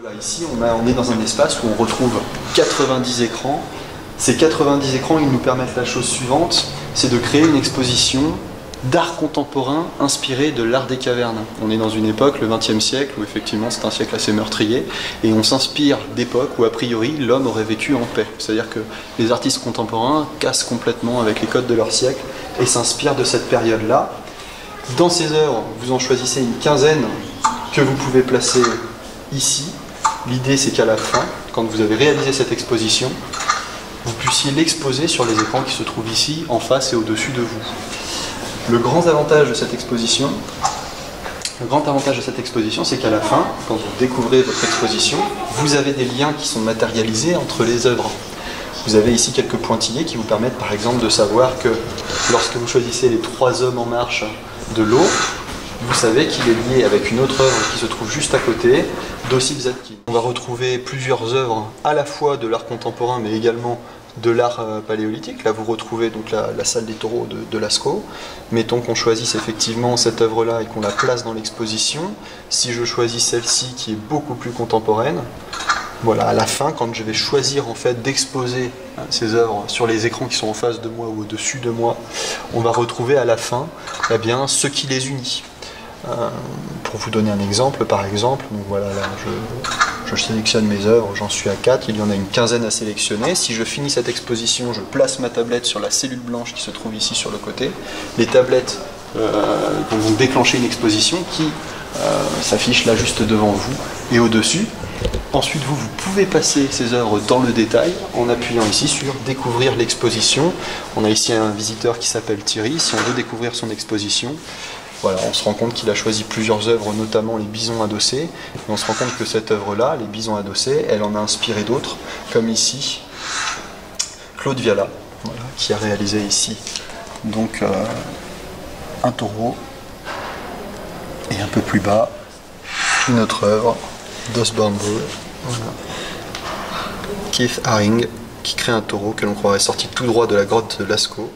Voilà, ici on est dans un espace où on retrouve 90 écrans. Ces 90 écrans, ils nous permettent la chose suivante, c'est de créer une exposition d'art contemporain inspiré de l'art des cavernes. On est dans une époque, le XXe siècle, où effectivement c'est un siècle assez meurtrier, et on s'inspire d'époques où a priori l'homme aurait vécu en paix. C'est-à-dire que les artistes contemporains cassent complètement avec les codes de leur siècle et s'inspirent de cette période-là. Dans ces œuvres, vous en choisissez une quinzaine que vous pouvez placer ici. L'idée c'est qu'à la fin, quand vous avez réalisé cette exposition, vous puissiez l'exposer sur les écrans qui se trouvent ici, en face et au-dessus de vous. Le grand avantage de cette exposition, c'est qu'à la fin, quand vous découvrez votre exposition, vous avez des liens qui sont matérialisés entre les œuvres. Vous avez ici quelques pointillés qui vous permettent par exemple de savoir que lorsque vous choisissez les 3 hommes en marche de l'eau, vous savez qu'il est lié avec une autre œuvre qui se trouve juste à côté, d'Ossip Zadkine. On va retrouver plusieurs œuvres à la fois de l'art contemporain mais également de l'art paléolithique. Là vous retrouvez donc la salle des taureaux de Lascaux. Mettons qu'on choisisse effectivement cette œuvre-là et qu'on la place dans l'exposition. Si je choisis celle-ci qui est beaucoup plus contemporaine, voilà, à la fin, quand je vais choisir en fait d'exposer ces œuvres sur les écrans qui sont en face de moi ou au-dessus de moi, on va retrouver à la fin eh bien, ce qui les unit. Pour vous donner un exemple, par exemple, donc voilà, là, je sélectionne mes œuvres, j'en suis à 4, il y en a une quinzaine à sélectionner. Si je finis cette exposition, je place ma tablette sur la cellule blanche qui se trouve ici sur le côté. Les tablettes vont déclencher une exposition qui s'affiche là juste devant vous et au-dessus. Ensuite, vous pouvez passer ces œuvres dans le détail en appuyant ici sur découvrir l'exposition. On a ici un visiteur qui s'appelle Thierry. Si on veut découvrir son exposition, voilà, on se rend compte qu'il a choisi plusieurs œuvres, notamment les bisons adossés. Et on se rend compte que cette œuvre-là, les bisons adossés, elle en a inspiré d'autres, comme ici Claude Viala, voilà, qui a réalisé ici donc un taureau, et un peu plus bas une autre œuvre d'Osborne Ball, voilà. Keith Haring, qui crée un taureau que l'on croirait sorti tout droit de la grotte de Lascaux.